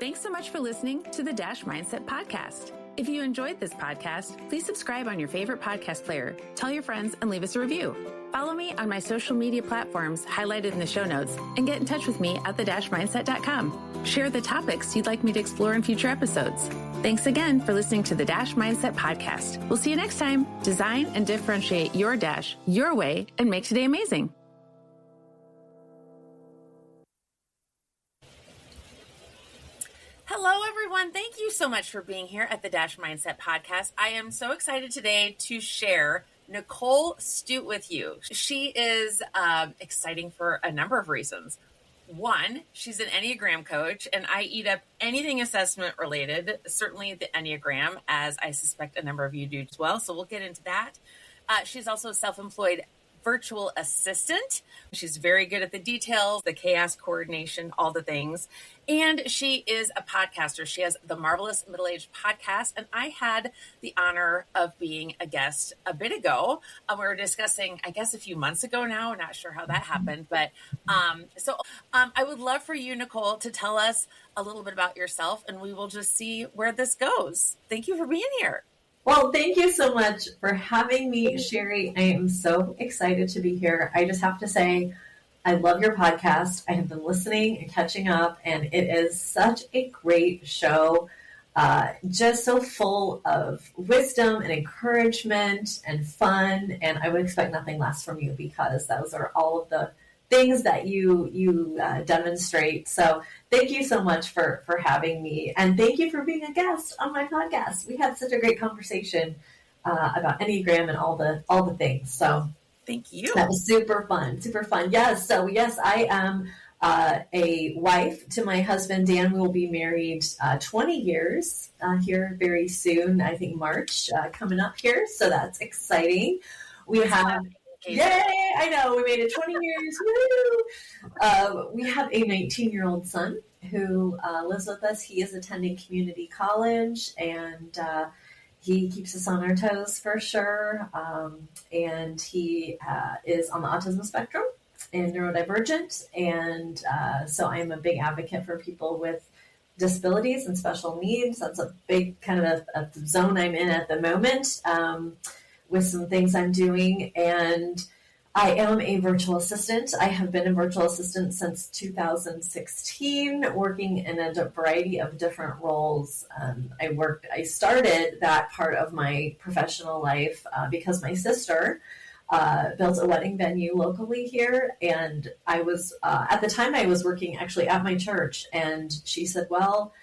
Thanks so much for listening to the Dash Mindset Podcast. If you enjoyed this podcast, please subscribe on your favorite podcast player, tell your friends, and leave us a review. Follow me on my social media platforms highlighted in the show notes, and get in touch with me at the-mindset.com. Share the topics you'd like me to explore in future episodes. Thanks again for listening to the Dash Mindset Podcast. We'll see you next time. Design and differentiate your Dash your way and make today amazing. Hello, everyone. Thank you so much for being here at the Dash Mindset Podcast. I am so excited today to share Nicole Studt with you. She is exciting for a number of reasons. One, she's an Enneagram coach, and I eat up anything assessment related, certainly the Enneagram, as I suspect a number of you do as well. So we'll get into that. She's also a self-employed virtual assistant. She's very good at the details, the chaos coordination, all the things. And she is a podcaster. She has the Marvelous Middle-Aged Podcast. And I had the honor of being a guest a bit ago. We were discussing, I guess, a few months ago now. I'm not sure how that happened. But I would love for you, Nicole, to tell us a little bit about yourself, and we will just see where this goes. Thank you for being here. Well, thank you so much for having me, Sherry. I am so excited to be here. I just have to say, I love your podcast. I have been listening and catching up, and it is such a great show, just so full of wisdom and encouragement and fun. And I would expect nothing less from you, because those are all of the things that you demonstrate. So thank you so much for having me. And thank you for being a guest on my podcast. We had such a great conversation about Enneagram and all the things. So thank you. That was super fun, super fun. Yes. So yes, I am a wife to my husband, Dan. We will be married 20 years here very soon. I think March coming up here. So that's exciting. We have... Yay! I know, we made it 20 years. Woo! We have a 19-year-old son who lives with us. He is attending community college, and he keeps us on our toes for sure. And he is on the autism spectrum and neurodivergent. And so I am a big advocate for people with disabilities and special needs. That's a big kind of a zone I'm in at the moment. With some things I'm doing, and I am a virtual assistant. I have been a virtual assistant since 2016, working in a variety of different roles. I started that part of my professional life because my sister built a wedding venue locally here, and I was at the time I was working actually at my church, and she said, well,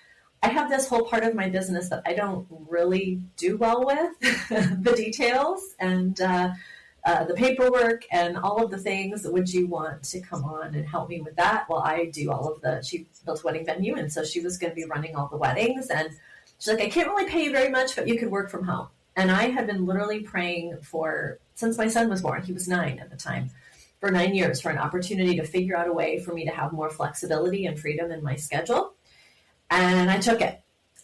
I have this whole part of my business that I don't really do well with, the details and the paperwork and all of the things. Would you want to come on and help me with that? Well, I do all of she built a wedding venue, and so she was going to be running all the weddings. And she's like, I can't really pay you very much, but you could work from home. And I had been literally praying since my son was born, he was 9 at the time, for 9 years, for an opportunity to figure out a way for me to have more flexibility and freedom in my schedule. And I took it.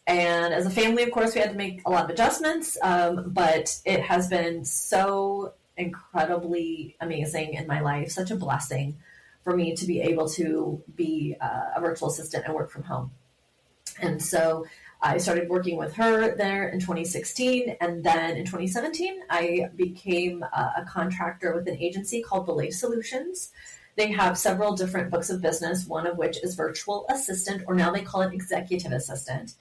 And as a family, of course, we had to make a lot of adjustments, but it has been so incredibly amazing in my life, such a blessing for me to be able to be a virtual assistant and work from home. And so I started working with her there in 2016. And then in 2017, I became a contractor with an agency called Belay Solutions. They have several different books of business, one of which is virtual assistant, or now they call it executive assistant.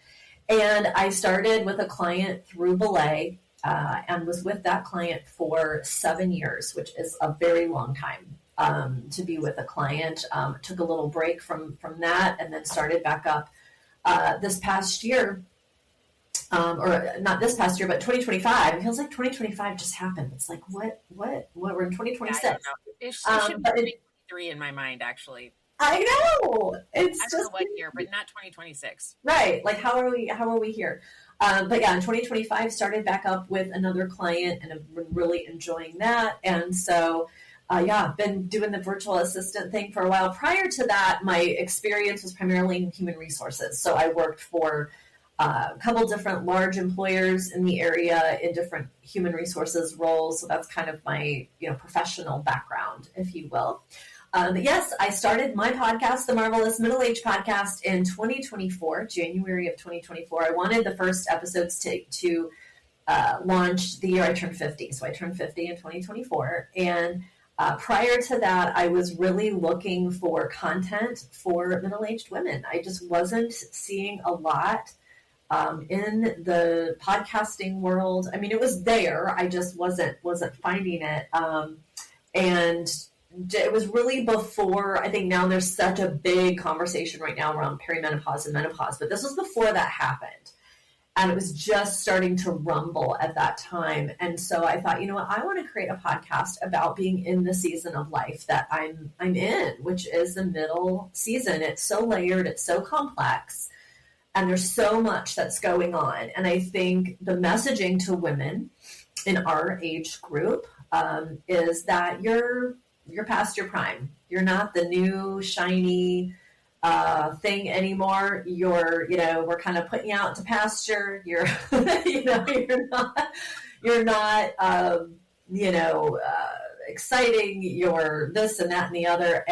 And I started with a client through Belay and was with that client for 7 years, which is a very long time to be with a client. Took a little break from that, and then started back up this past year. Or not this past year, but 2025. It feels like 2025 just happened. It's like, what? We're in 2026. Yeah, it should be 3 in my mind, actually. I know. It's I don't know what year, but not 2026. Right. Like, how are we here? But yeah, in 2025, started back up with another client, and I've been really enjoying that. And so, been doing the virtual assistant thing for a while. Prior to that, my experience was primarily in human resources. So I worked for a couple different large employers in the area in different human resources roles. So that's kind of my, professional background, if you will. Yes, I started my podcast, the Marvelous Middle Age Podcast, in 2024, January of 2024. I wanted the first episodes to launch the year I turned 50. So I turned 50 in 2024. And prior to that, I was really looking for content for middle-aged women. I just wasn't seeing a lot in the podcasting world. I mean, it was there. I just wasn't finding it. And it was really before, I think now there's such a big conversation right now around perimenopause and menopause, but this was before that happened. And it was just starting to rumble at that time. And so I thought, you know what, I want to create a podcast about being in the season of life that I'm in, which is the middle season. It's so layered, it's so complex, and there's so much that's going on. And I think the messaging to women in our age group is that you're past your prime. You're not the new shiny thing anymore. We're kind of putting you out to pasture. You're, you're not, exciting. You're this and that and the other.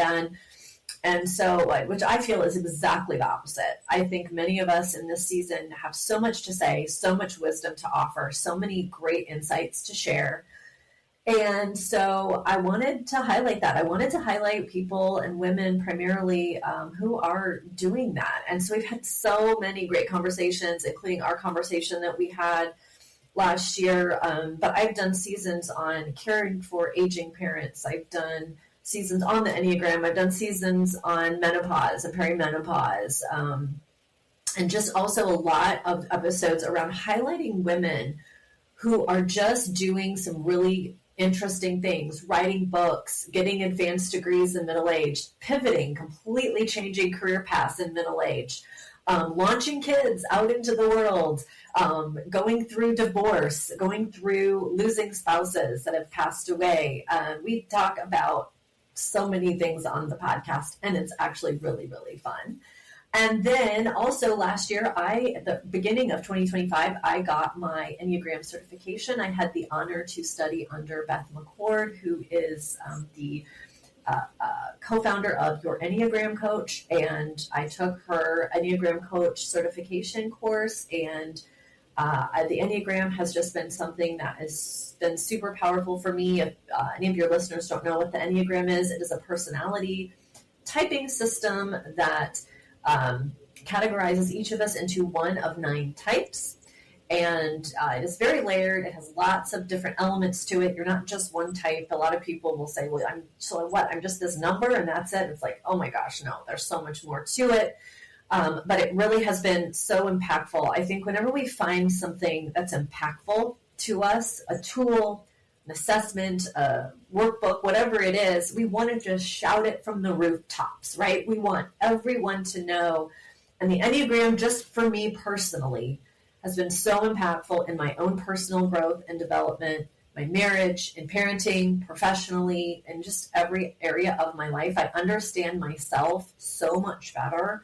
And so, which I feel is exactly the opposite. I think many of us in this season have so much to say, so much wisdom to offer, so many great insights to share. And so I wanted to highlight that. I wanted to highlight people and women primarily who are doing that. And so we've had so many great conversations, including our conversation that we had last year. But I've done seasons on caring for aging parents. I've done seasons on the Enneagram. I've done seasons on menopause and perimenopause. And just also a lot of episodes around highlighting women who are just doing some really interesting things, writing books, getting advanced degrees in middle age, pivoting, completely changing career paths in middle age, launching kids out into the world, going through divorce, going through losing spouses that have passed away. We talk about so many things on the podcast, and it's actually really, really fun. And then also last year, at the beginning of 2025, I got my Enneagram certification. I had the honor to study under Beth McCord, who is the co-founder of Your Enneagram Coach. And I took her Enneagram Coach certification course. And the Enneagram has just been something that has been super powerful for me. If any of your listeners don't know what the Enneagram is, it is a personality typing system that categorizes each of us into one of 9 types. And it is very layered. It has lots of different elements to it. You're not just one type. A lot of people will say, well, I'm just this number and that's it. It's like, oh my gosh, no, there's so much more to it. But it really has been so impactful. I think whenever we find something that's impactful to us, a tool, an assessment, a workbook, whatever it is, we want to just shout it from the rooftops, right? We want everyone to know. And the Enneagram, just for me personally, has been so impactful in my own personal growth and development, my marriage, in parenting, professionally, and just every area of my life. I understand myself so much better.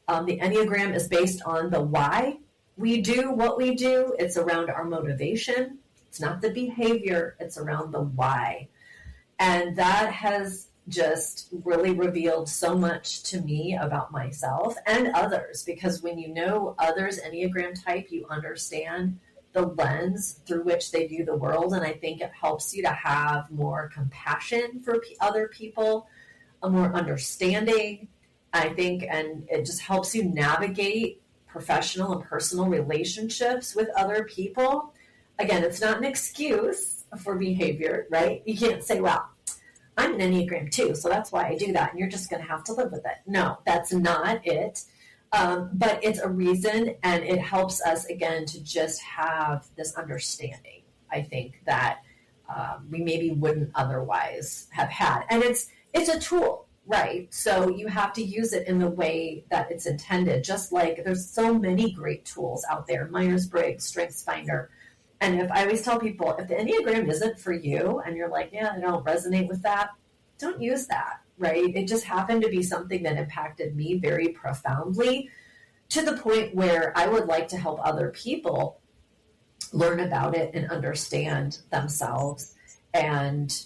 The Enneagram is based on the why we do what we do. It's around our motivation. It's not the behavior. It's around the why. And that has just really revealed so much to me about myself and others, because when you know others' Enneagram type, you understand the lens through which they view the world. And I think it helps you to have more compassion for other people, a more understanding, I think, and it just helps you navigate professional and personal relationships with other people. Again, it's not an excuse for behavior, right? You can't say, well, I'm an Enneagram too, so that's why I do that, and you're just going to have to live with it. No, that's not it. But it's a reason, and it helps us, again, to just have this understanding, I think, that we maybe wouldn't otherwise have had. And it's a tool, right? So you have to use it in the way that it's intended, just like there's so many great tools out there, Myers-Briggs, StrengthsFinder. And if I always tell people, if the Enneagram isn't for you and you're like, yeah, I don't resonate with that, don't use that, right? It just happened to be something that impacted me very profoundly, to the point where I would like to help other people learn about it and understand themselves and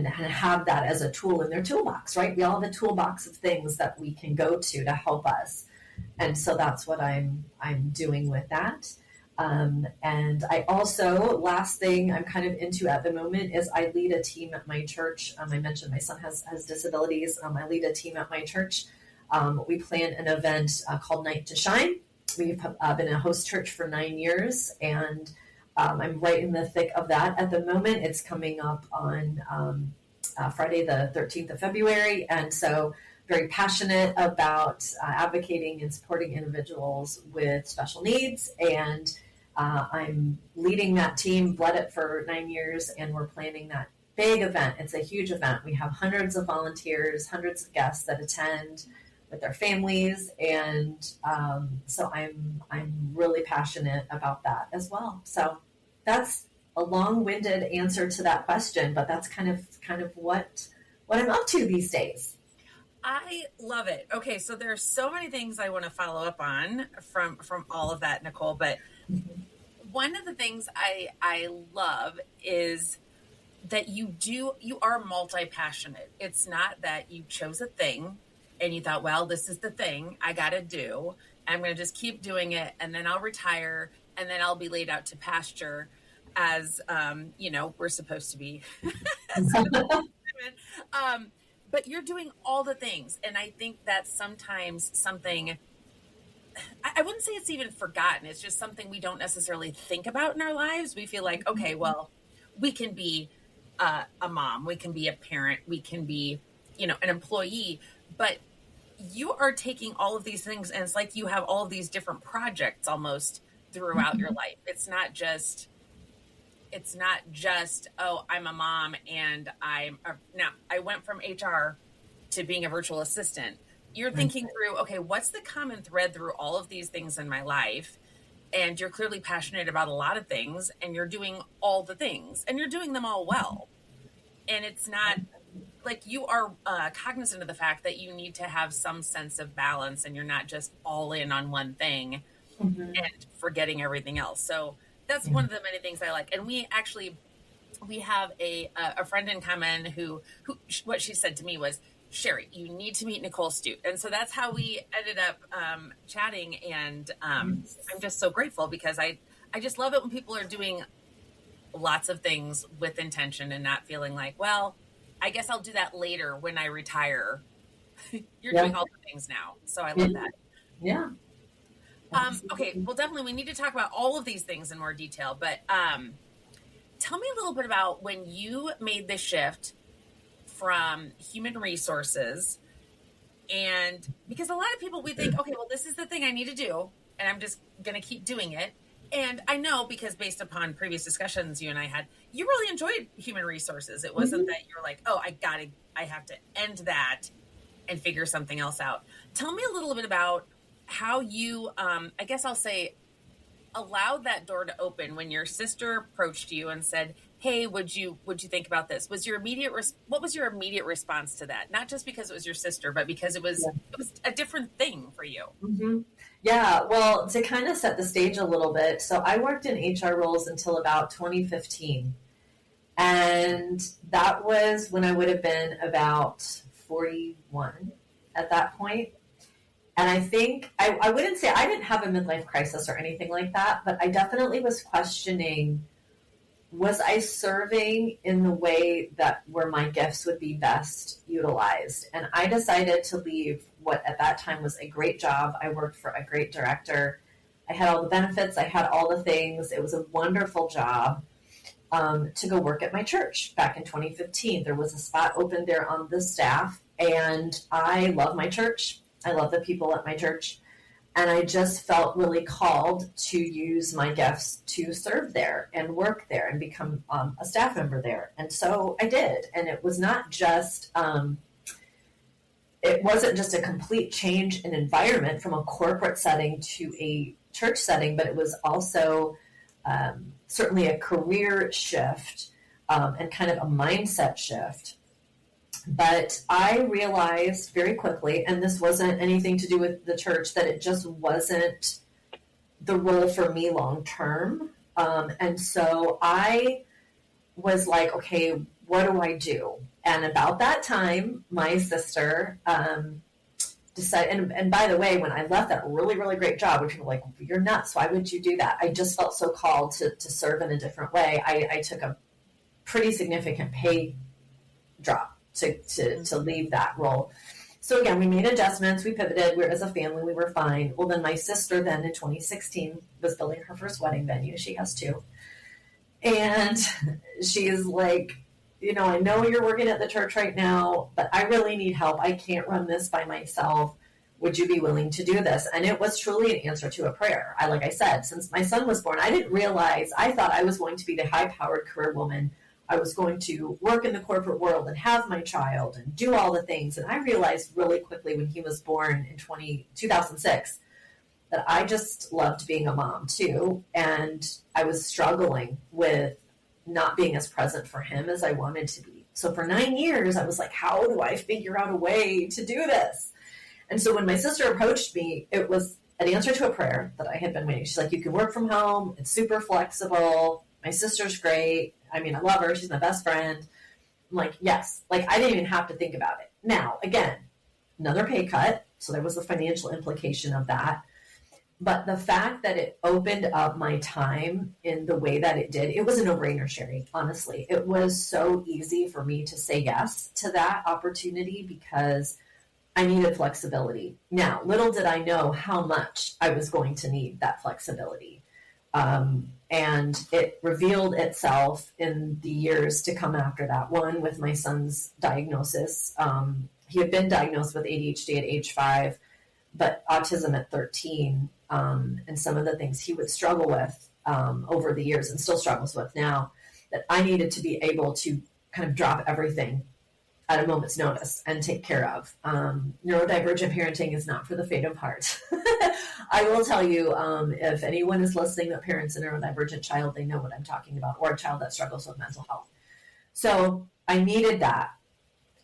have that as a tool in their toolbox, right? We all have a toolbox of things that we can go to help us. And so that's what I'm doing with that. And I also, last thing I'm kind of into at the moment is I lead a team at my church. I mentioned my son has disabilities. I lead a team at my church. We plan an event called Night to Shine. We've been a host church for 9 years, and I'm right in the thick of that at the moment. It's coming up on Friday, the 13th of February. And so very passionate about advocating and supporting individuals with special needs. And I'm leading that team, led it for 9 years, and we're planning that big event. It's a huge event. We have hundreds of volunteers, hundreds of guests that attend with their families. And so I'm really passionate about that as well. So that's a long-winded answer to that question, but that's kind of what I'm up to these days. I love it. Okay, so there's so many things I want to follow up on from all of that, Nicole, but one of the things I love is that you are multi-passionate. It's not that you chose a thing and you thought, well, this is the thing I got to do. I'm going to just keep doing it, and then I'll retire, and then I'll be laid out to pasture as, we're supposed to be. But you're doing all the things. And I think that's sometimes something, I wouldn't say it's even forgotten. It's just something we don't necessarily think about in our lives. We feel like, okay, well, we can be a mom, we can be a parent, we can be, an employee, but you are taking all of these things, and it's like you have all of these different projects almost throughout your life. It's not just, oh, I'm a mom and now I went from HR to being a virtual assistant. You're thinking through, okay, what's the common thread through all of these things in my life? And you're clearly passionate about a lot of things, and you're doing all the things, and you're doing them all well. And it's not like you are cognizant of the fact that you need to have some sense of balance, and you're not just all in on one thing and forgetting everything else. So that's one of the many things I like. And we have a friend in common who what she said to me was, Sherry, you need to meet Nicole Studt. And so that's how we ended up chatting. And I'm just so grateful, because I just love it when people are doing lots of things with intention and not feeling like, well, I guess I'll do that later when I retire. You're doing all the things now. So I love that. Yeah. Okay. Well, definitely we need to talk about all of these things in more detail, but tell me a little bit about when you made the shift from human resources. And because a lot of people, we think, okay, well, this is the thing I need to do, and I'm just going to keep doing it. And I know, because based upon previous discussions you and I had, you really enjoyed human resources. It wasn't that you're like, oh, I have to end that and figure something else out. Tell me a little bit about how you, I guess I'll say, allowed that door to open when your sister approached you and said, hey, would you think about this? What was your immediate response to that? Not just because it was your sister, but because it was a different thing for you. Mm-hmm. Yeah, well, to kind of set the stage a little bit, so I worked in HR roles until about 2015. And that was when I would have been about 41 at that point. And I think, I wouldn't say I didn't have a midlife crisis or anything like that, but I definitely was questioning, was I serving in the way that where my gifts would be best utilized? And I decided to leave what at that time was a great job. I worked for a great director. I had all the benefits. I had all the things. It was a wonderful job to go work at my church back in 2015. There was a spot open there on the staff, and I love my church. I love the people at my church. And I just felt really called to use my gifts to serve there and work there and become a staff member there. And so I did. And it was not just, it wasn't just a complete change in environment from a corporate setting to a church setting, but it was also certainly a career shift and kind of a mindset shift. But I realized very quickly, and this wasn't anything to do with the church, that it just wasn't the role for me long term. And so I was like, okay, what do I do? And about that time, my sister decided, and by the way, when I left that really, really great job, which people were like, you're nuts. Why would you do that? I just felt so called to serve in a different way. I took a pretty significant pay drop to leave that role. So again, we made adjustments, we pivoted, we're as a family, we were fine. Well, then my sister then in 2016 was building her first wedding venue. She has two. And she's like, I know you're working at the church right now, but I really need help. I can't run this by myself. Would you be willing to do this? And it was truly an answer to a prayer. Like I said, since my son was born, I didn't realize, I thought I was going to be the high-powered career woman. I was going to work in the corporate world and have my child and do all the things. And I realized really quickly when he was born in 2006 that I just loved being a mom too. And I was struggling with not being as present for him as I wanted to be. So for 9 years, I was like, how do I figure out a way to do this? And so when my sister approached me, it was an answer to a prayer that I had been waiting. She's like, you can work from home. It's super flexible. My sister's great. I mean, I love her. She's my best friend. I'm like, yes. Like, I didn't even have to think about it. Now, again, another pay cut. So there was the financial implication of that. But the fact that it opened up my time in the way that it did, it was a no-brainer, Sherry, honestly. It was so easy for me to say yes to that opportunity because I needed flexibility. Now, little did I know how much I was going to need that flexibility. And it revealed itself in the years to come after that. One, with my son's diagnosis. He had been diagnosed with ADHD at age 5, but autism at 13. And some of the things he would struggle with over the years and still struggles with now, that I needed to be able to kind of drop everything at a moment's notice and take care of. Neurodivergent parenting is not for the faint of heart. I will tell you, if anyone is listening that parents a neurodivergent child, they know what I'm talking about, or a child that struggles with mental health. So I needed that.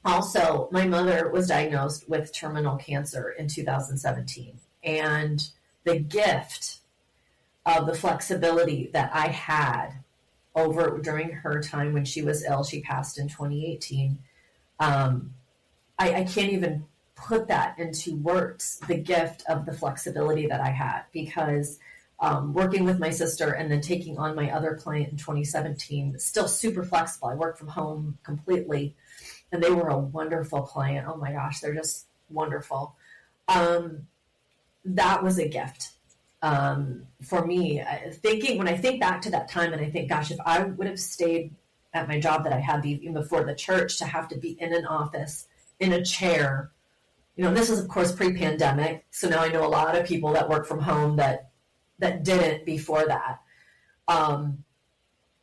Also, my mother was diagnosed with terminal cancer in 2017. And the gift of the flexibility that I had over during her time when she was ill, she passed in 2018. I can't even put that into words, the gift of the flexibility that I had, because working with my sister and then taking on my other client in 2017, still super flexible. I work from home completely, and they were a wonderful client. Oh my gosh, they're just wonderful. That was a gift for me. When I think back to that time, and I think, gosh, if I would have stayed at my job that I had even before the church, to have to be in an office, in a chair, this is of course pre-pandemic. So now I know a lot of people that work from home that didn't before that, and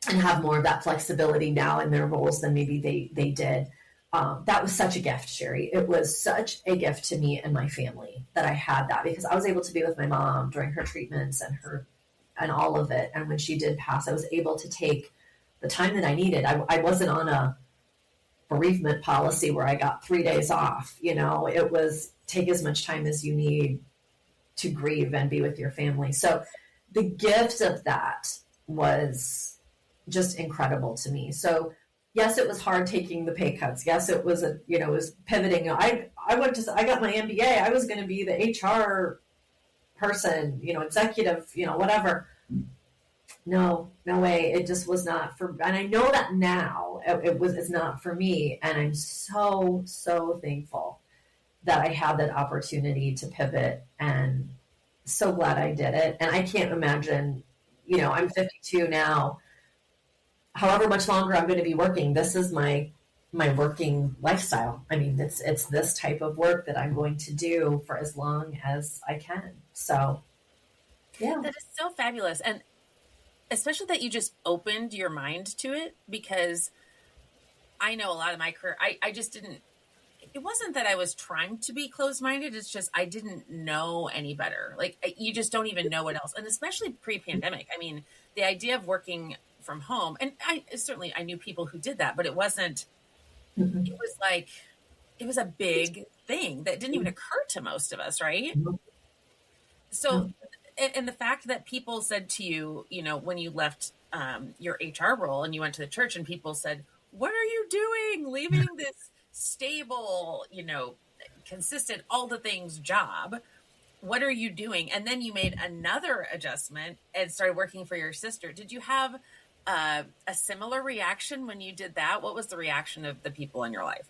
have more of that flexibility now in their roles than maybe they did. That was such a gift, Sherry. It was such a gift to me and my family that I had that, because I was able to be with my mom during her treatments and all of it. And when she did pass, I was able to take the time that I needed. I wasn't on a bereavement policy where I got 3 days off. It was take as much time as you need to grieve and be with your family. So the gift of that was just incredible to me. So yes, it was hard taking the pay cuts. Yes, it was it was pivoting. I got my MBA. I was going to be the HR person, executive, whatever. No way. It just was not for, and I know that now it's not for me. And I'm so, so thankful that I had that opportunity to pivot, and so glad I did it. And I can't imagine, I'm 52 now, however much longer I'm going to be working. This is my working lifestyle. I mean, it's this type of work that I'm going to do for as long as I can. So, yeah. That is so fabulous. And especially that you just opened your mind to it, because I know a lot of my career, I just didn't, it wasn't that I was trying to be closed-minded. It's just, I didn't know any better. Like, you just don't even know what else. And especially pre-pandemic. I mean, the idea of working from home, and I knew people who did that, but it wasn't, it was like, it was a big thing that didn't even occur to most of us. Right. So, and the fact that people said to you, when you left your HR role and you went to the church and people said, what are you doing? Leaving this stable, consistent, all the things job. What are you doing? And then you made another adjustment and started working for your sister. Did you have a similar reaction when you did that? What was the reaction of the people in your life?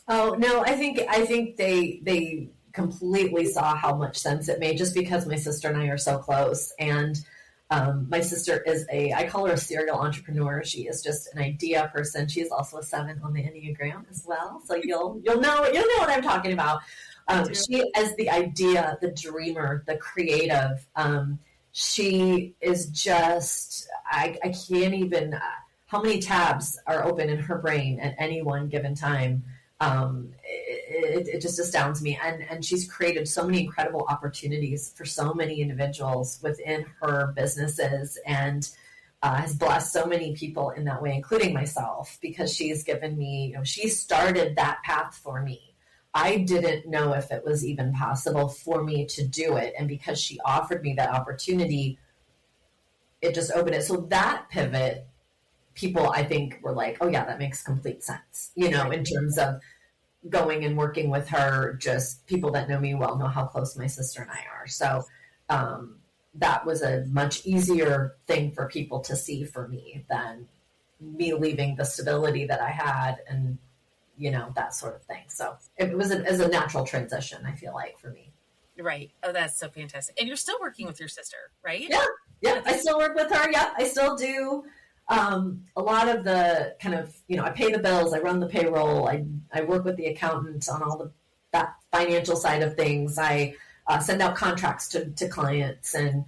Oh, no, I think they completely saw how much sense it made just because my sister and I are so close. And my sister is I call her a serial entrepreneur. She is just an idea person. She is also a 7 on the Enneagram as well. So you'll know what I'm talking about. She is the idea, the dreamer, the creative. She is just, I can't even, how many tabs are open in her brain at any one given time. It just astounds me. And she's created so many incredible opportunities for so many individuals within her businesses and has blessed so many people in that way, including myself, because she's given me, she started that path for me. I didn't know if it was even possible for me to do it. And because she offered me that opportunity, it just opened it. So that pivot, people, I think, were like, oh yeah, that makes complete sense, in terms of going and working with her. Just people that know me well know how close my sister and I are. So that was a much easier thing for people to see for me than me leaving the stability that I had and, that sort of thing. So it was as a natural transition, I feel like, for me. Right. Oh, that's so fantastic. And you're still working with your sister, right? Yeah. I still work with her. Yeah, I still do. A lot of the kind of, I pay the bills, I run the payroll, I work with the accountant on all that financial side of things. I send out contracts to clients and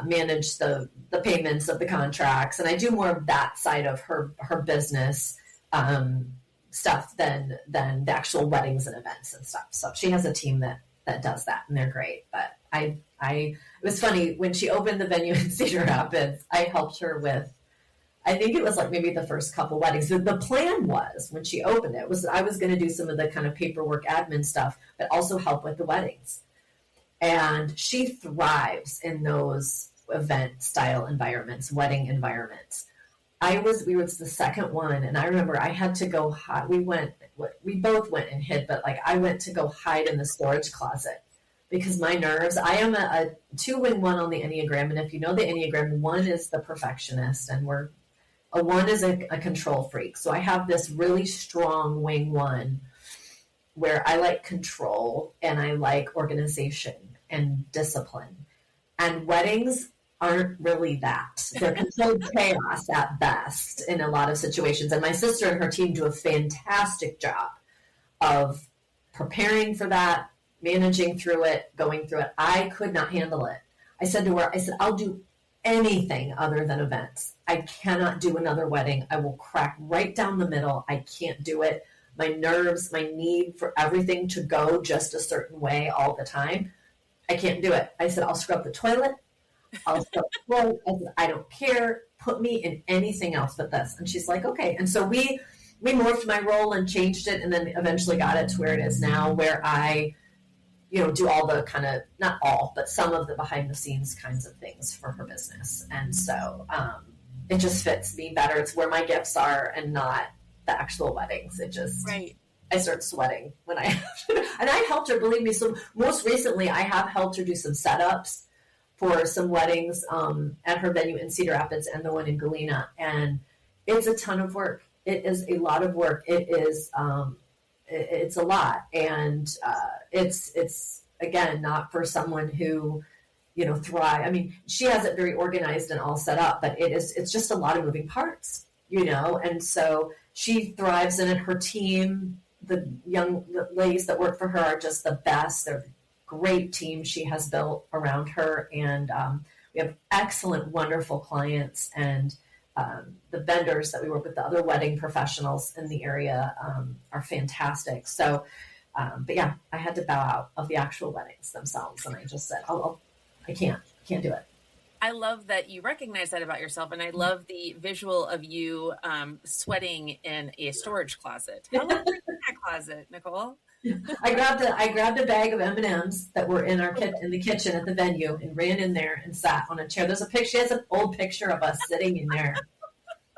manage the payments of the contracts. And I do more of that side of her business stuff than the actual weddings and events and stuff. So she has a team that does that, and they're great. But it was funny when she opened the venue in Cedar Rapids, I helped her with, I think it was like maybe the first couple weddings. The plan was when she opened it was I was going to do some of the kind of paperwork admin stuff, but also help with the weddings. And she thrives in those event style environments, wedding environments. We were the second one, and I remember I had to go hide. We both went and hid, but like I went to go hide in the storage closet because my nerves, I am a 2-wing 1 on the Enneagram. And if you know the Enneagram, 1 is the perfectionist and a 1 is a control freak. So I have this really strong wing 1 where I like control and I like organization and discipline. And weddings aren't really that. They're controlled chaos at best in a lot of situations. And my sister and her team do a fantastic job of preparing for that, managing through it, going through it. I could not handle it. I said to her, I'll do anything other than events. I cannot do another wedding. I will crack right down the middle. I can't do it. My nerves, my need for everything to go just a certain way all the time. I can't do it. I said, I'll scrub the toilet. I'll scrub the floor. I said, I don't care. Put me in anything else but this. And she's like, okay. And so we morphed my role and changed it, and then eventually got it to where it is now, where I, do all the kind of, not all, but some of the behind the scenes kinds of things for her business. And so it just fits me better. It's where my gifts are and not the actual weddings. It just, right. I start sweating when and I helped her, believe me. So most recently I have helped her do some setups for some weddings at her venue in Cedar Rapids and the one in Galena. And it's a ton of work. It is a lot of work. It is, it's a lot. And it's again, not for someone who, thrive. I mean, she has it very organized and all set up, but it's just a lot of moving parts, and so she thrives in it. Her team, the young ladies that work for her are just the best. They're a great team she has built around her. And we have excellent, wonderful clients, and the vendors that we work with, the other wedding professionals in the area are fantastic. So, but yeah, I had to bow out of the actual weddings themselves. And I just said, I can't do it. I love that you recognize that about yourself. And I love the visual of you sweating in a storage closet. How long were you in that closet, Nicole? I grabbed a bag of M&Ms that were in the kitchen at the venue and ran in there and sat on a chair. There's a picture. She has an old picture of us sitting in there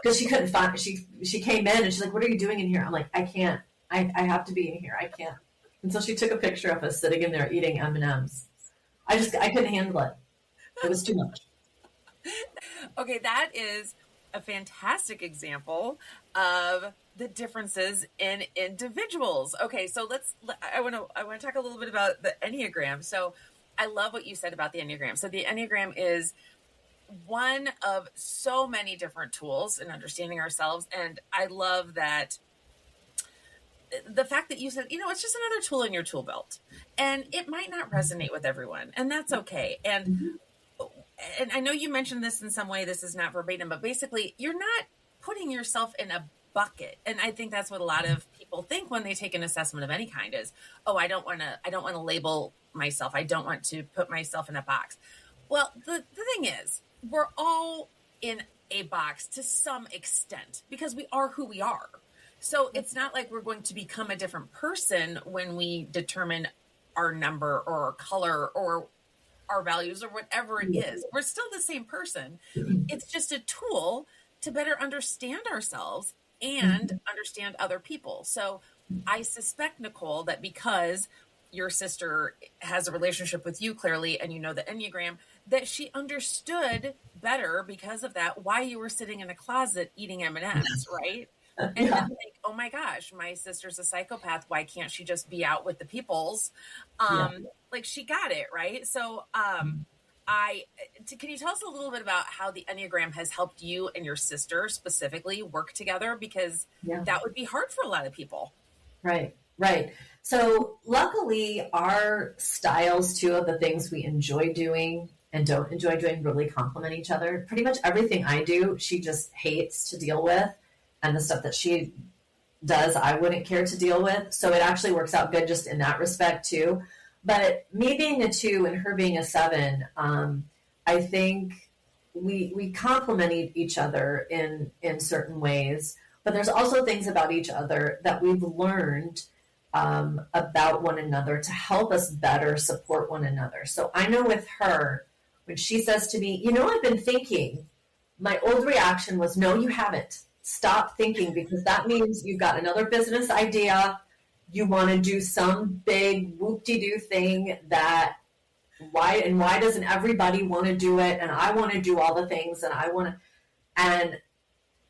because she couldn't find. She came in and she's like, "What are you doing in here?" I'm like, "I can't. I have to be in here. I can't." And so she took a picture of us sitting in there eating M&Ms. I couldn't handle it. It was too much. Okay, that is a fantastic example of the differences in individuals. Okay, so I want to talk a little bit about the Enneagram. So I love what you said about the Enneagram. So the Enneagram is one of so many different tools in understanding ourselves. And I love that the fact that you said, it's just another tool in your tool belt, and it might not resonate with everyone, and that's okay. And I know you mentioned this in some way, this is not verbatim, but basically you're not putting yourself in a bucket. And I think that's what a lot of people think when they take an assessment of any kind is, oh, I don't want to label myself. I don't want to put myself in a box. Well, the thing is, we're all in a box to some extent because we are who we are. So it's not like we're going to become a different person when we determine our number or our color or our values or whatever it is. We're still the same person. It's just a tool to better understand ourselves and understand other people. So I suspect, Nicole, that because your sister has a relationship with you clearly, and you know the Enneagram, that she understood better because of that why you were sitting in a closet eating M&Ms, right? And then think, oh my gosh, my sister's a psychopath. Why can't she just be out with the peoples? Like she got it, right? So can you tell us a little bit about how the Enneagram has helped you and your sister specifically work together? Because that would be hard for a lot of people. Right. So luckily our styles too of the things we enjoy doing and don't enjoy doing really complement each other. Pretty much everything I do, she just hates to deal with. And the stuff that she does, I wouldn't care to deal with. So it actually works out good just in that respect too. But me being a 2 and her being a 7, I think we complement each other in certain ways. But there's also things about each other that we've learned about one another to help us better support one another. So I know with her, when she says to me, I've been thinking, my old reaction was, no, you haven't. Stop thinking, because that means you've got another business idea. You want to do some big whoop-de-doo thing why doesn't everybody want to do it? And I want to do all the things and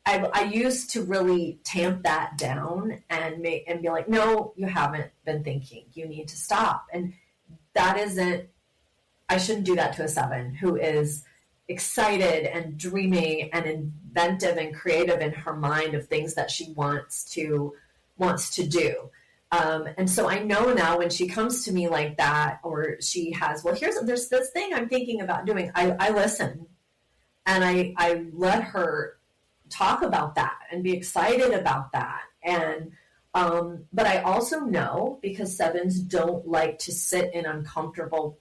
I used to really tamp that down and be like, no, you haven't been thinking. You need to stop. And I shouldn't do that to a 7 who is excited and dreaming and inventive and creative in her mind of things that she wants to do. And so I know now when she comes to me like that, or she has, there's this thing I'm thinking about doing. I listen and I let her talk about that and be excited about that. And, but I also know, because 7s don't like to sit in uncomfortable,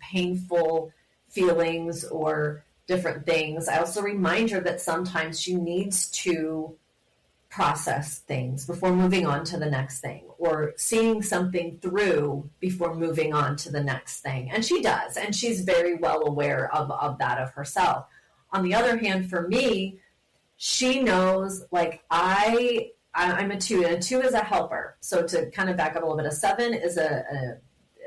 painful feelings or different things. I also remind her that sometimes she needs to process things before moving on to the next thing, or seeing something through before moving on to the next thing. And she does, and she's very well aware of that of herself. On the other hand, for me, she knows, like, I'm a 2, and a 2 is a helper. So to kind of back up a little bit, a 7 is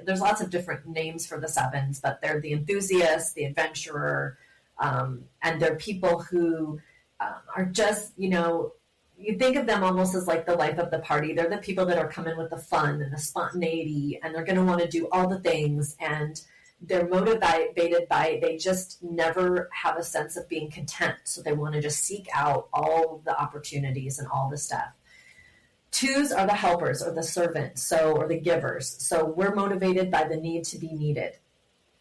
there's lots of different names for the 7s, but they're the enthusiast, the adventurer, and they're people who are just, you think of them almost as like the life of the party. They're the people that are coming with the fun and the spontaneity, and they're going to want to do all the things, and they're motivated by, they just never have a sense of being content. So they want to just seek out all the opportunities and all the stuff. 2s are the helpers or the servants, or the givers. So we're motivated by the need to be needed.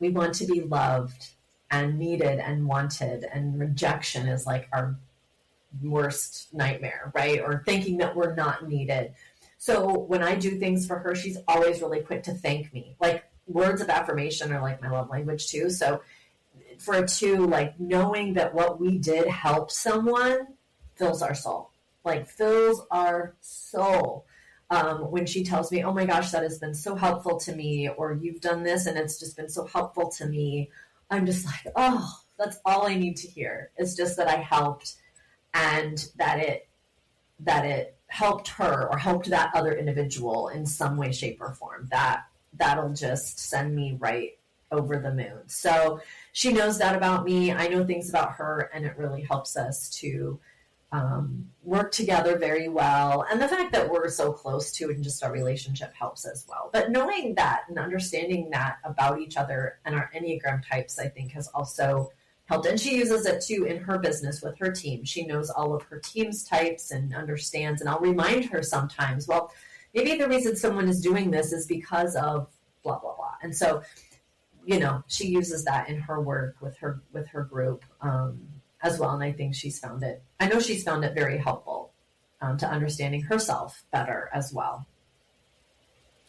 We want to be loved and needed and wanted, and rejection is like our worst nightmare, right? Or thinking that we're not needed. So when I do things for her, she's always really quick to thank me. Like, words of affirmation are like my love language too. So for a 2, like, knowing that what we did help someone fills our soul. when she tells me, oh my gosh, that has been so helpful to me, or you've done this and it's just been so helpful to me, I'm just like, oh, that's all I need to hear. It's just that I helped, and that it helped her or helped that other individual in some way, shape, or form. That'll just send me right over the moon. So she knows that about me. I know things about her, and it really helps us to work together very well. And the fact that we're so close to it and just our relationship helps as well. But knowing that and understanding that about each other and our Enneagram types, I think, has also helped. And she uses it too in her business with her team. She knows all of her team's types and understands. And I'll remind her sometimes, well, maybe the reason someone is doing this is because of blah, blah, blah. And so, you know, she uses that in her work with her group as well. And I think I know she's found it very helpful to understanding herself better as well.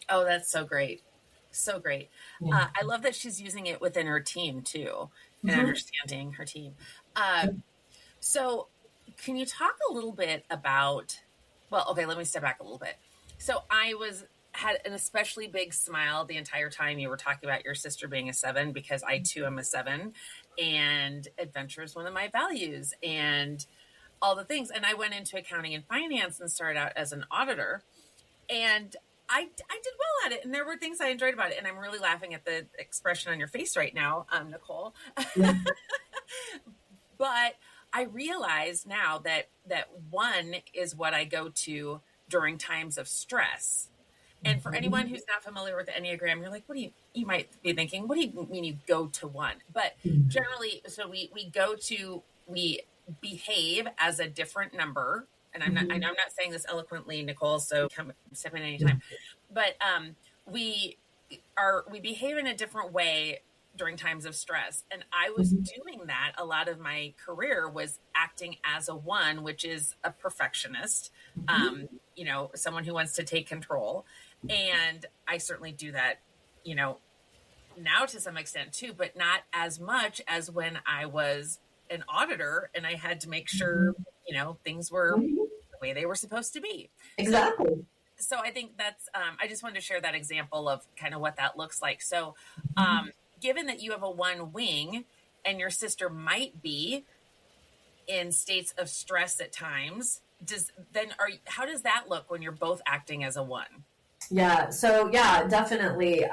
Oh, that's so great. So great. Yeah. I love that she's using it within her team too, and understanding her team. So can you talk a little bit about, well, okay, let me step back a little bit. So I had an especially big smile the entire time you were talking about your sister being a 7, because I too am a 7, and adventure is one of my values and all the things. And I went into accounting and finance and started out as an auditor, and I did well at it. And there were things I enjoyed about it. And I'm really laughing at the expression on your face right now, Nicole. Yeah. But I realize now that 1 is what I go to during times of stress. And for anyone who's not familiar with the Enneagram, you're like, you might be thinking, what do you mean you go to 1? But generally, so we behave as a different number. And I know I'm not saying this eloquently, Nicole, so come step in anytime. But we behave in a different way during times of stress. And I was doing that. A lot of my career was acting as a 1, which is a perfectionist, you know, someone who wants to take control. And I certainly do that, you know, now to some extent too, but not as much as when I was an auditor and I had to make sure, you know, things were the way they were supposed to be. Exactly. So I think that's, I just wanted to share that example of kind of what that looks like. So, given that you have a 1 wing and your sister might be in states of stress at times, how does that look when you're both acting as a 1? Yeah. So yeah, definitely.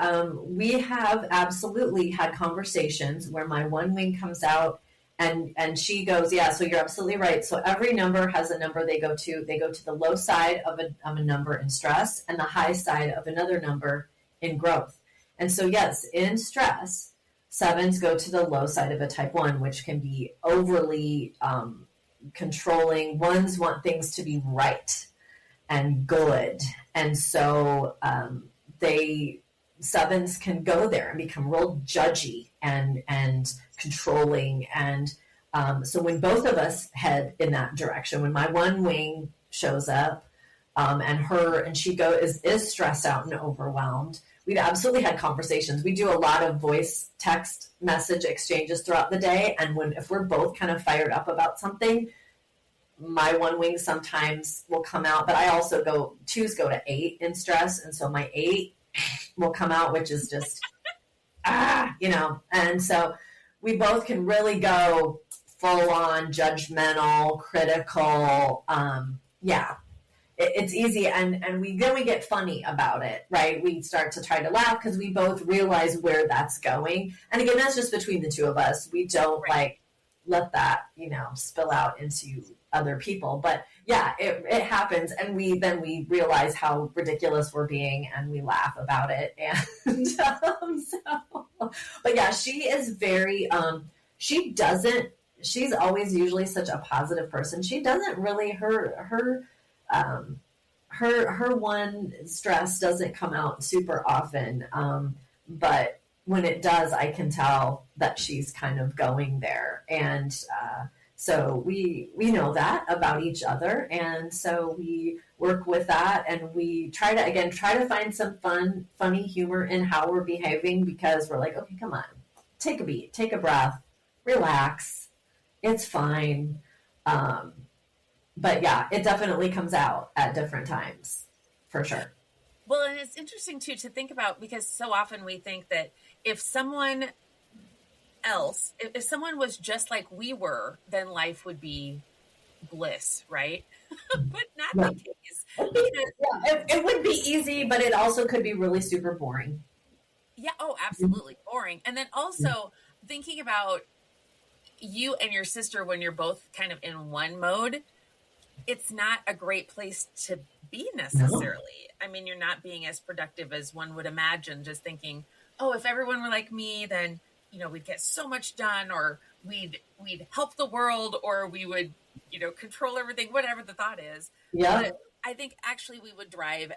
We have absolutely had conversations where my 1 wing comes out and she goes, yeah, so you're absolutely right. So every number has a number they go to. They go to the low side of a number in stress and the high side of another number in growth. And so yes, in stress, 7s go to the low side of a type 1, which can be overly controlling. 1s want things to be right and good. And so 7s can go there and become real judgy and controlling. And so when both of us head in that direction, when my 1 wing shows up and she is stressed out and overwhelmed, we've absolutely had conversations. We do a lot of voice text message exchanges throughout the day. And if we're both kind of fired up about something, my 1 wing sometimes will come out, but I also 2s go to 8 in stress. And so my 8 will come out, which is just, you know, and so we both can really go full on judgmental, critical. It's easy. And then we get funny about it, right? We start to try to laugh because we both realize where that's going. And again, that's just between the two of us. We don't let that, you know, spill out into other people. But yeah, it happens. And we realize how ridiculous we're being and we laugh about it. And but yeah, she is very, she's always usually such a positive person. She doesn't really, her 1 stress doesn't come out super often. But when it does, I can tell that she's kind of going there. And, so we know that about each other. And so we work with that and we try to find some funny humor in how we're behaving, because we're like, okay, come on, take a beat, take a breath, relax. It's fine. But yeah, it definitely comes out at different times. for sure. Well, and it's interesting too to think about, because so often we think that if someone else, if someone was just like we were, then life would be bliss, right? But not Yeah. the case. It would be easy, but it also could be really super boring. Yeah. Oh, absolutely boring. And then also thinking about you and your sister when you're both kind of in one mode, it's not a great place to be necessarily. No. I mean, you're not being as productive as one would imagine, just thinking, oh, if everyone were like me, then, you know, we'd get so much done, or we'd help the world, or we would, you know, control everything, whatever the thought is. Yeah. But I think actually we would drive,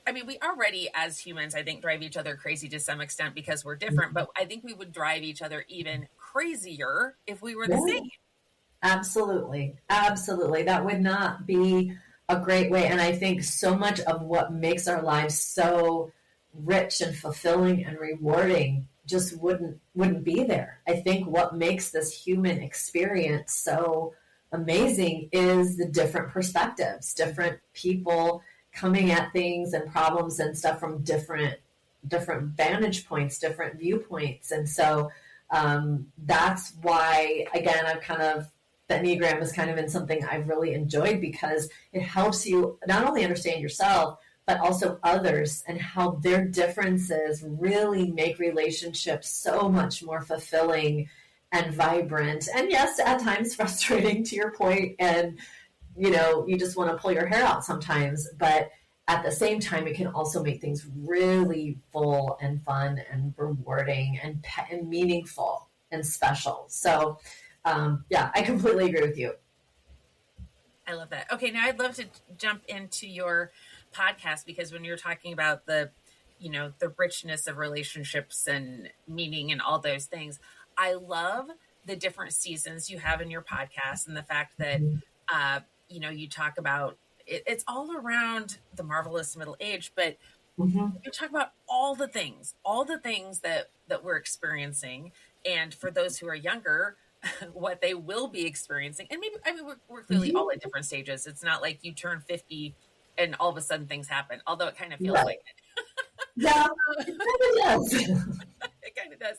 I mean, we already as humans, I think, drive each other crazy to some extent because we're different, but I think we would drive each other even crazier if we were the same. Absolutely. Absolutely. That would not be a great way. And I think so much of what makes our lives so rich and fulfilling and rewarding just wouldn't be there. I think what makes this human experience so amazing is the different perspectives, different people coming at things and problems and stuff from different vantage points, different viewpoints. And so that's why, again, the Enneagram is kind of in something I've really enjoyed, because it helps you not only understand yourself, but also others, and how their differences really make relationships so much more fulfilling and vibrant. And yes, at times frustrating, to your point, and, you know, you just want to pull your hair out sometimes, but at the same time, it can also make things really full and fun and rewarding and meaningful and special. So, yeah, I completely agree with you. I love that. Okay, now I'd love to jump into your podcast, because when you're talking about the, you know, the richness of relationships and meaning and all those things, I love the different seasons you have in your podcast, and the fact that, you know, you talk about it's all around the marvelous middle age, but you talk about all the things that we're experiencing, and for those who are younger, what they will be experiencing. And maybe, I mean, we're clearly all at different stages. It's not like you turn 50 and all of a sudden things happen, although it kind of feels like it. Yeah, it kind of does. It kind of does.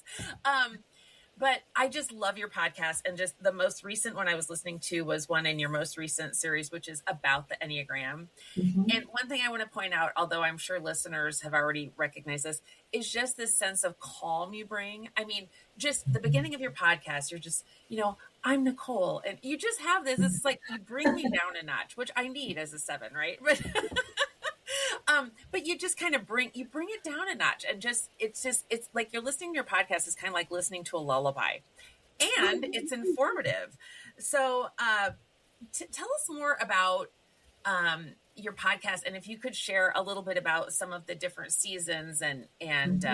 But I just love your podcast. And just the most recent one I was listening to was one in your most recent series, which is about the Enneagram. And one thing I want to point out, although I'm sure listeners have already recognized this, is just this sense of calm you bring. I mean, just the beginning of your podcast, you're just, you know, I'm Nicole. And you just have this, it's like you bring me down a notch, which I need as a 7, right? But you just kind of bring it down a notch, and it's like you're listening to your podcast is kind of like listening to a lullaby, and it's informative. So tell us more about your podcast, and if you could share a little bit about some of the different seasons and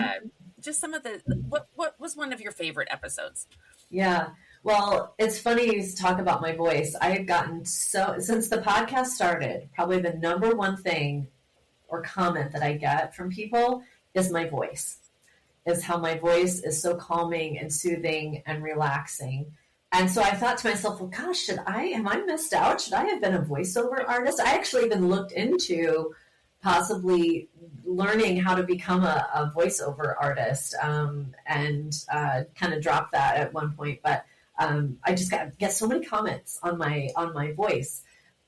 just some of the, what was one of your favorite episodes? Yeah. Well, it's funny you talk about my voice. I have gotten since the podcast started, probably the number one thing or comment that I get from people is my voice, is how my voice is so calming and soothing and relaxing. And so I thought to myself, well, gosh, am I missed out? Should I have been a voiceover artist? I actually even looked into possibly learning how to become a voiceover artist, and kind of dropped that at one point. But I just get so many comments on my voice.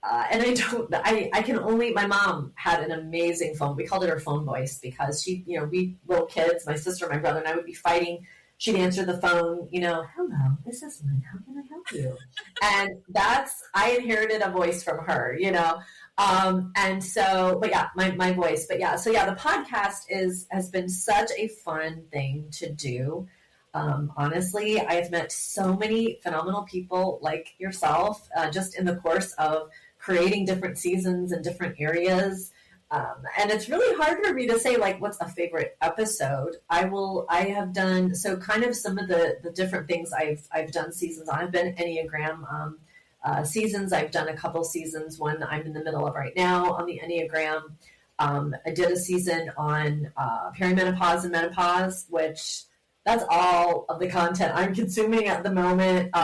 And I can only, my mom had an amazing phone. We called it her phone voice, because she, you know, we little kids, my sister, my brother, and I would be fighting. She'd answer the phone, you know, hello, this is Lynn, how can I help you? And I inherited a voice from her, you know. And so, but yeah, my voice, but yeah, so yeah, the podcast has been such a fun thing to do. Honestly, I've met so many phenomenal people like yourself, just in the course of creating different seasons in different areas. And it's really hard for me to say, like, what's a favorite episode. I have done, so kind of some of the different things I've done seasons on. I've been Enneagram seasons. I've done a couple seasons, one I'm in the middle of right now on the Enneagram. I did a season on perimenopause and menopause, which that's all of the content I'm consuming at the moment,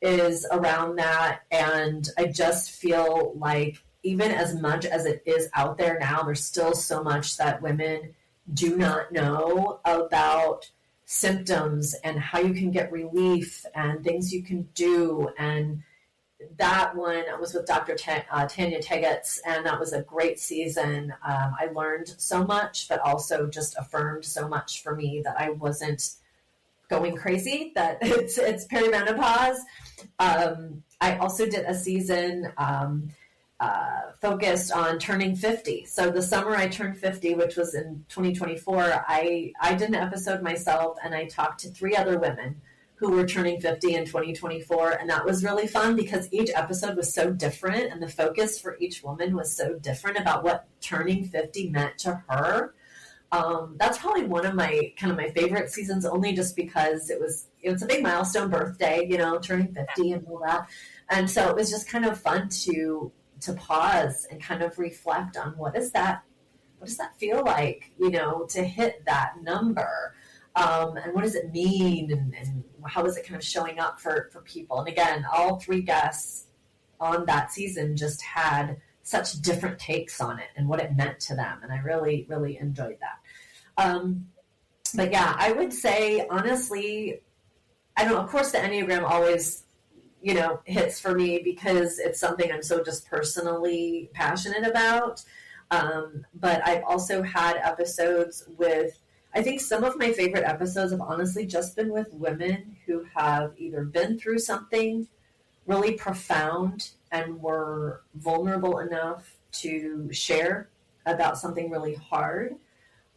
is around that. And I just feel like even as much as it is out there now, there's still so much that women do not know about symptoms and how you can get relief and things you can do. And that one was with Dr. Tanya Tegetz, and that was a great season. I learned so much, but also just affirmed so much for me that I wasn't going crazy, that it's perimenopause. I also did a season focused on turning 50. So the summer I turned 50, which was in 2024, I did an episode myself, and I talked to 3 other women who were turning 50 in 2024. And that was really fun because each episode was so different, and the focus for each woman was so different about what turning 50 meant to her. That's probably one of my favorite seasons, only just because it's a big milestone birthday, turning 50 and all that. And so it was just kind of fun to pause and kind of reflect on what does that feel like, to hit that number. And what does it mean, and how is it kind of showing up for people? And again, all 3 guests on that season just had such different takes on it and what it meant to them. And I really, really enjoyed that. But yeah, I would say, honestly, I don't know, of course the Enneagram always, hits for me because it's something I'm so just personally passionate about. But I've also had episodes with, I think some of my favorite episodes have honestly just been with women who have either been through something really profound and were vulnerable enough to share about something really hard.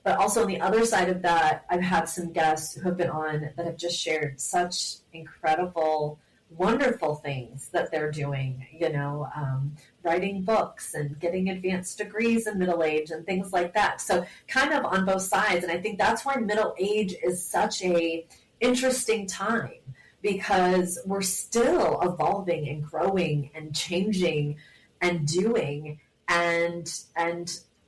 But also on the other side of that, I've had some guests who have been on that have just shared such incredible, wonderful things that they're doing, writing books and getting advanced degrees in middle age and things like that. So kind of on both sides. And I think that's why middle age is such a interesting time, because we're still evolving and growing and changing and doing and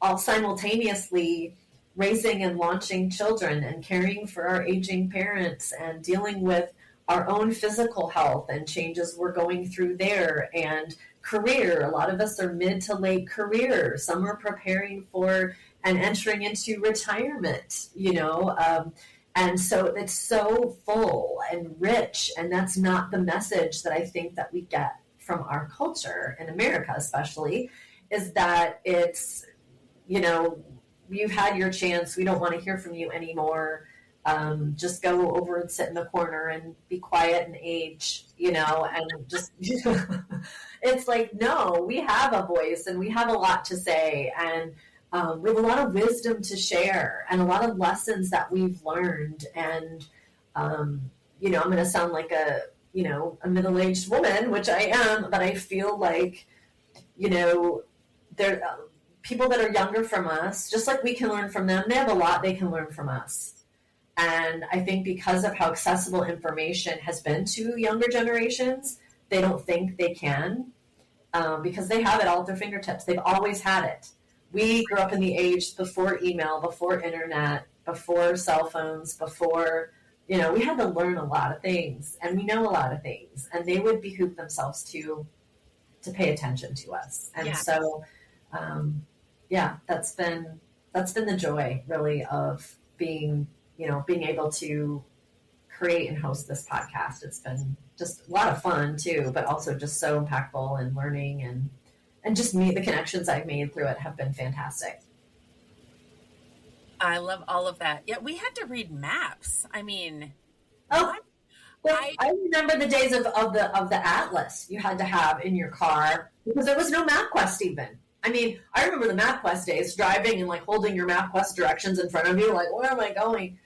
all simultaneously raising and launching children and caring for our aging parents and dealing with our own physical health and changes we're going through there, and career. A lot of us are mid to late career. Some are preparing for and entering into retirement, and so it's so full and rich, and that's not the message that I think that we get from our culture in America, especially, is that it's, you've had your chance. We don't want to hear from you anymore. Just go over and sit in the corner and be quiet and age, and just, it's like, no, we have a voice and we have a lot to say. And we have a lot of wisdom to share and a lot of lessons that we've learned. And, I'm going to sound like a middle-aged woman, which I am, but I feel like, there people that are younger from us, just like we can learn from them, they have a lot they can learn from us. And I think because of how accessible information has been to younger generations, they don't think they can, because they have it all at their fingertips. They've always had it. We grew up in the age before email, before internet, before cell phones, before, we had to learn a lot of things, and we know a lot of things, and they would behoove themselves to pay attention to us. And so, that's been the joy, really, of being able to create and host this podcast. It's been just a lot of fun too, but also just so impactful, and learning and just the connections I've made through it have been fantastic. I love all of that. Yeah, we had to read maps. I mean, well, I remember the days of the atlas you had to have in your car, because there was no MapQuest even. I mean, I remember the MapQuest days, driving and like holding your MapQuest directions in front of you, like, where am I going?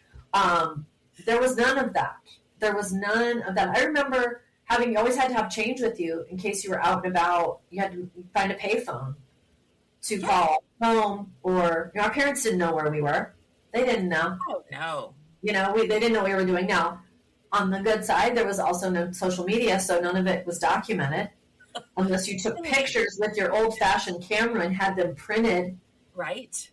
There was none of that. I remember you always had to have change with you in case you were out and about. You had to find a payphone to call home, or our parents didn't know where we were. They didn't know. Oh, no. They didn't know what we were doing. Now, on the good side, there was also no social media, so none of it was documented. Unless you took pictures with your old-fashioned camera and had them printed, right?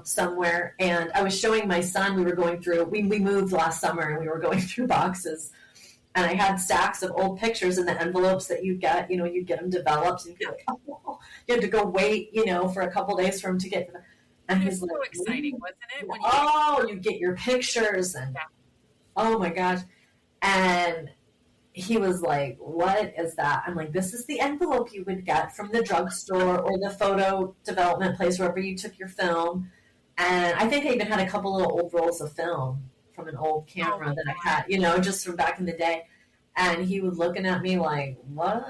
Somewhere. And I was showing my son. We were going through. We moved last summer, and we were going through boxes And I had stacks of old pictures in the envelopes that you get, you get them developed, and you're like, oh, you had to go wait, for a couple days for him to get. And it was he's so like, exciting, wasn't it? When you get your pictures, and oh my gosh. And he was like, what is that? I'm like, this is the envelope you would get from the drugstore or the photo development place, wherever you took your film. And I think I even had a couple little old rolls of film from an old camera that I had, just from back in the day. And he was looking at me like, what?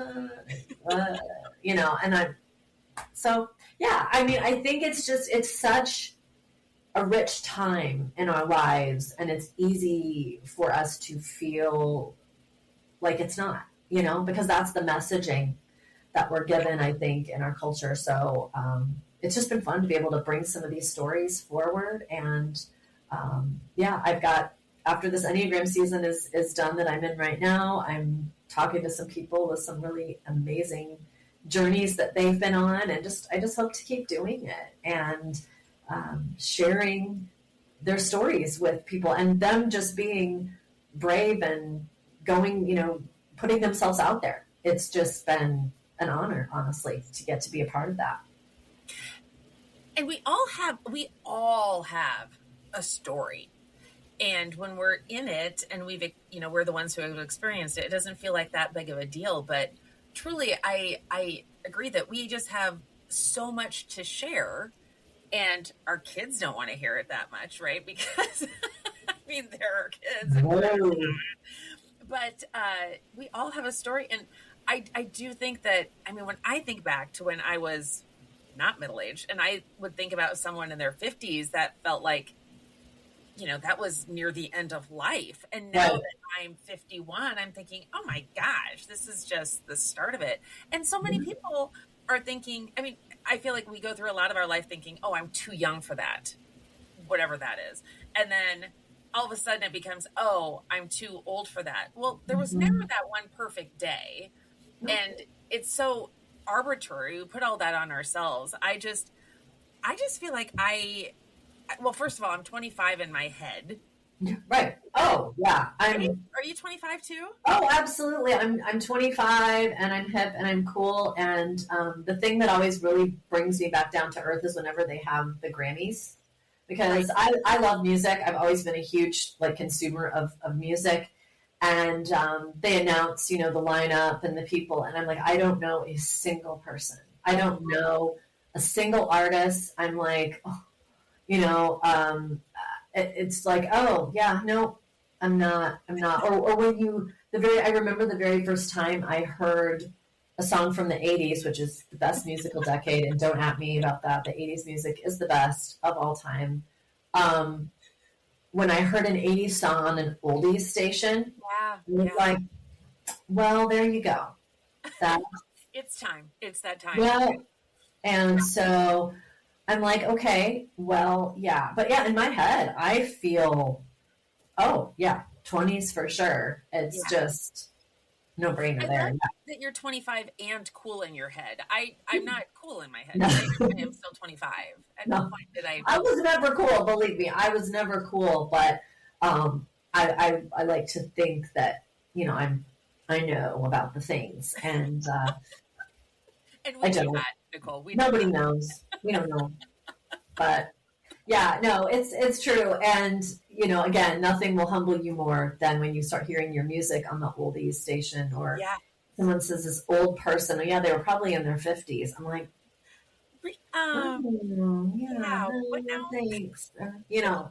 And I think it's such a rich time in our lives, and it's easy for us to feel like it's not, because that's the messaging that we're given, I think, in our culture. So it's just been fun to be able to bring some of these stories forward. And I've got, after this Enneagram season is done that I'm in right now, I'm talking to some people with some really amazing journeys that they've been on. And I just hope to keep doing it and sharing their stories with people, and them just being brave and going, putting themselves out there. It's just been an honor, honestly, to get to be a part of that. And we all have a story. And when we're in it and we're the ones who have experienced it, it doesn't feel like that big of a deal. But truly, I agree that we just have so much to share, and our kids don't want to hear it that much, right? Because they're our kids. But we all have a story. And I do think that, when I think back to when I was not middle-aged, and I would think about someone in their 50s that felt like, that was near the end of life. And now that I'm 51, I'm thinking, oh my gosh, this is just the start of it. And so many people are thinking, I feel like we go through a lot of our life thinking, oh, I'm too young for that, whatever that is. And then all of a sudden it becomes, oh, I'm too old for that. Well, there was never that one perfect day. And it's so arbitrary. We put all that on ourselves. I just feel like well, first of all, I'm 25 in my head. Right. Oh, yeah. Are you 25 too? Oh, absolutely. I'm 25, and I'm hip, and I'm cool. And the thing that always really brings me back down to earth is whenever they have the Grammys, because I love music. I've always been a huge consumer of music. And they announce, the lineup and the people. And I'm like, I don't know a single person. I don't know a single artist. I'm like, it's like, oh yeah, no, I'm not. Or when I remember the very first time I heard a song from the 80s, which is the best musical decade, and don't at me about that. The 80s music is the best of all time. When I heard an 80s song on an oldies station, it was like, well, there you go. It's time. It's that time. Well, and so I'm like, okay, well, yeah. But yeah, in my head, I feel, 20s for sure. It's just no brainer there. Love that you're 25 and cool in your head. I'm not cool in my head. No. I am still 25. At no point did I was never cool, believe me. I was never cool, but I like to think that, I know about the things, and we do not, Nicole. Nobody knows. We don't know. But yeah, no, it's true. And, again, nothing will humble you more than when you start hearing your music on the oldies station, or someone says this old person, they were probably in their 50s. I'm like, what now? Thanks.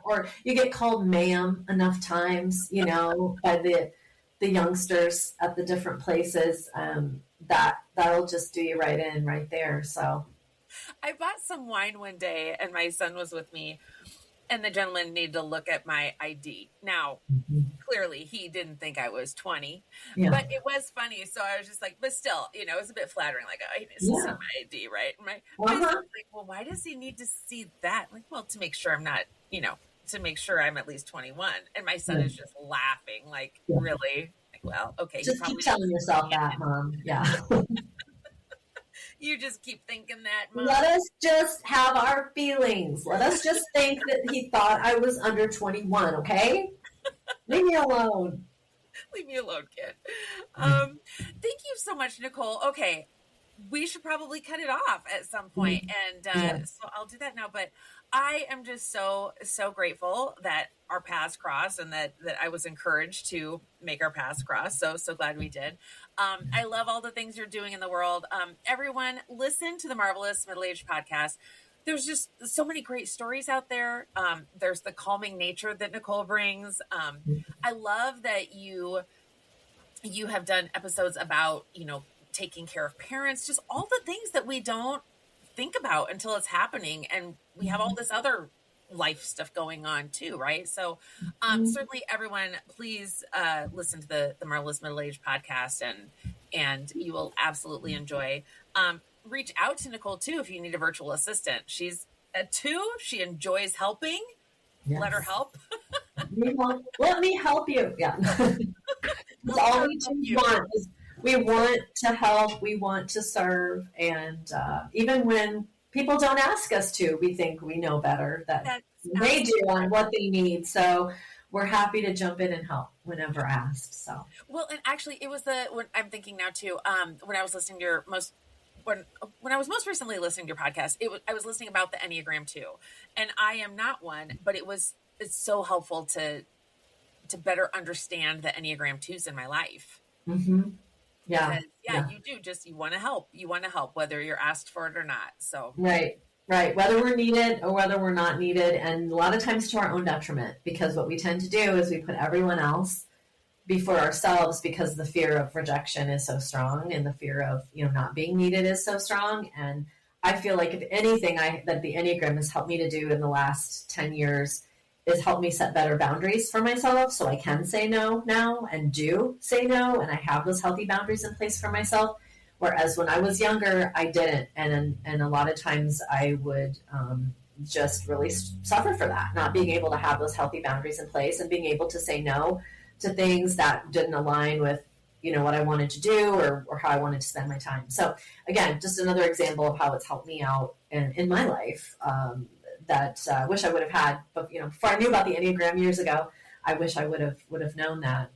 Or you get called ma'am enough times, by the youngsters at the different places. That'll just do you right in right there. So I bought some wine one day, and my son was with me, and the gentleman needed to look at my ID. Now, clearly he didn't think I was 20, but it was funny. So I was just like, but still, it was a bit flattering. Like, oh, he needs to see my ID, right? And my son was like, well, why does he need to see that? I'm like, well, to make sure I'm not, to make sure I'm at least 21. And my son is just laughing, like, really? Like, well, okay. Just keep telling yourself that, Mom. Yeah. You just keep thinking that, Mom. Let us just have our feelings. Let us just think that he thought I was under 21, okay? Leave me alone. Leave me alone, kid. Thank you so much, Nicole. Okay. We should probably cut it off at some point. And so I'll do that now. But I am just so grateful that our paths crossed and that I was encouraged to make our paths cross. So glad we did. I love all the things you're doing in the world. Everyone, listen to the Marvelous Middle-Aged podcast. There's just so many great stories out there. There's the calming nature that Nicole brings. I love that you have done episodes about, taking care of parents, just all the things that we don't think about until it's happening. And we have all this other life stuff going on too, right? So certainly everyone, please listen to the Marvelous Middle-Aged podcast and you will absolutely enjoy. Reach out to Nicole too if you need a virtual assistant. She's a 2. She enjoys helping. Yes. Let her help. Let me help you. Yeah. That's all we want is we want to help, we want to serve, and even when people don't ask us to, we think we know better that they do on what they need. So we're happy to jump in and help whenever asked. So well, and actually, it was when I'm thinking now too. When I was listening to your when I was most recently listening to your podcast, I was listening about the Enneagram too, and I am not one, but it's so helpful to better understand the Enneagram 2s in my life. Mm-hmm. Yeah. You do you want to help whether you're asked for it or not. So right. Whether we're needed or whether we're not needed. And a lot of times to our own detriment, because what we tend to do is we put everyone else before ourselves because the fear of rejection is so strong and the fear of, not being needed is so strong. And I feel like if anything that the Enneagram has helped me to do in the last 10 years is help me set better boundaries for myself so I can say no now and do say no. And I have those healthy boundaries in place for myself. Whereas when I was younger, I didn't. And a lot of times I would just really suffer for that, not being able to have those healthy boundaries in place and being able to say no to things that didn't align with, what I wanted to do or how I wanted to spend my time. So again, just another example of how it's helped me out in my life. That I wish I would have had, but before I knew about the Enneagram years ago, I wish I would have known that.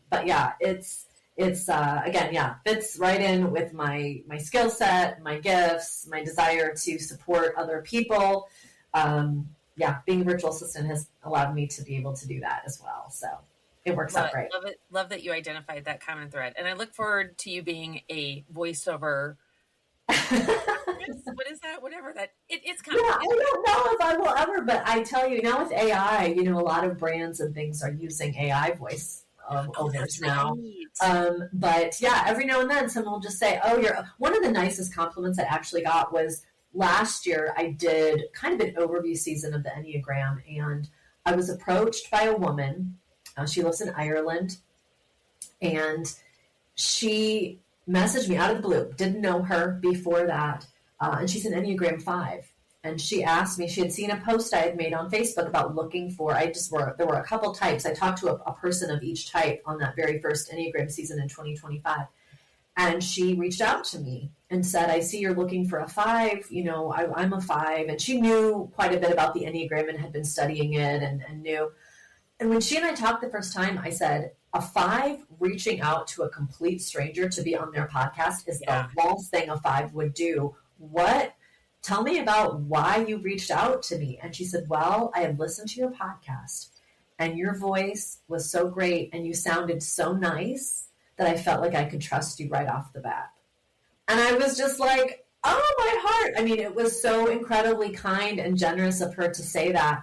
But yeah, it's again, fits right in with my skill set, my gifts, my desire to support other people. Being a virtual assistant has allowed me to be able to do that as well. So it works out great. Love it. Love that you identified that common thread, and I look forward to you being a voiceover. What is that? Whatever that it's kind of. I don't know if I will ever, but I tell you now with AI, a lot of brands and things are using AI voice overs now. Right. But yeah, every now and then someone will just say, "Oh, you're." One of the nicest compliments I actually got was last year. I did kind of an overview season of the Enneagram, and I was approached by a woman. She lives in Ireland, and she messaged me out of the blue. Didn't know her before that. And she's an Enneagram 5. And she asked me, she had seen a post I had made on Facebook about looking for, there were a couple types. I talked to a person of each type on that very first Enneagram season in 2025. And she reached out to me and said, I see you're looking for a 5. I'm a 5. And she knew quite a bit about the Enneagram and had been studying it and knew. And when she and I talked the first time, I said, a 5 reaching out to a complete stranger to be on their podcast is the last thing a 5 would do. What? Tell me about why you reached out to me. And she said, well, I had listened to your podcast and your voice was so great and you sounded so nice that I felt like I could trust you right off the bat. And I was just like, oh, my heart. I mean, it was so incredibly kind and generous of her to say that.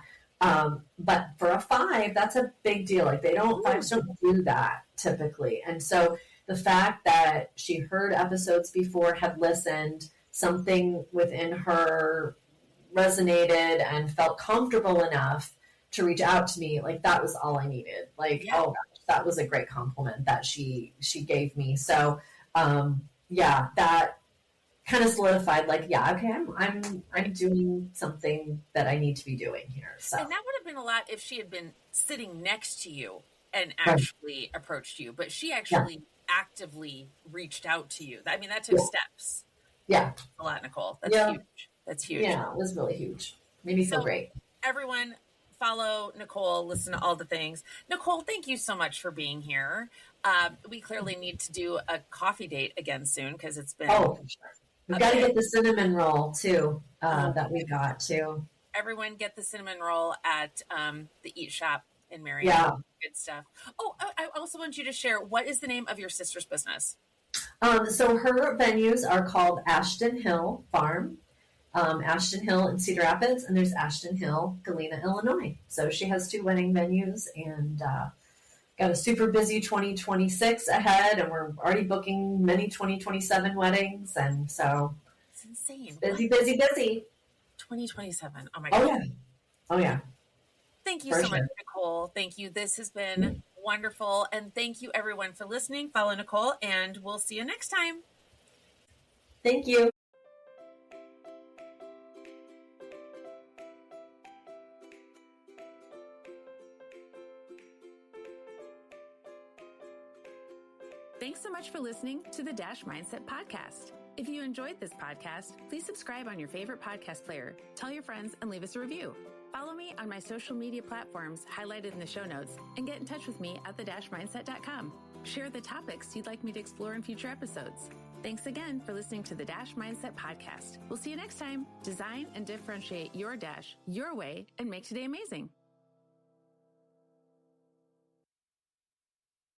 But for a 5, that's a big deal. Like 5s don't do that typically. And so the fact that she heard episodes before, had listened, something within her resonated and felt comfortable enough to reach out to me, like that was all I needed. Oh gosh, that was a great compliment that she gave me. So that kind of solidified, I'm doing something that I need to be doing here. So. And that would have been a lot if she had been sitting next to you and actually approached you, but she actually actively reached out to you. I mean, that took steps. Yeah. A lot, Nicole. That's huge. That's huge. Yeah, it was really huge. Made me feel great. Everyone, follow Nicole, listen to all the things. Nicole, thank you so much for being here. We clearly need to do a coffee date again soon because it's been. Oh, for sure. We've got to get the cinnamon roll too, that we got too. Everyone get the cinnamon roll at the Eat Shop in Marion. Yeah. Good stuff. Oh, I also want you to share, what is the name of your sister's business? So her venues are called Ashton Hill Farm, Ashton Hill in Cedar Rapids, and there's Ashton Hill, Galena, Illinois. So she has 2 wedding venues and got a super busy 2026 ahead, and we're already booking many 2027 weddings. And so it's insane. Busy, busy, busy. 2027. Oh my God. Oh, yeah. Oh, yeah. Thank you so much, Nicole. Thank you. This has been wonderful. And thank you, everyone, for listening. Follow Nicole, and we'll see you next time. Thank you. Thanks so much for listening to the Dash Mindset Podcast. If you enjoyed this podcast, please subscribe on your favorite podcast player, tell your friends, and leave us a review. Follow me on my social media platforms highlighted in the show notes, and get in touch with me at thedashmindset.com. Share the topics you'd like me to explore in future episodes. Thanks again for listening to the Dash Mindset Podcast. We'll see you next time. Design and differentiate your dash your way and make today amazing.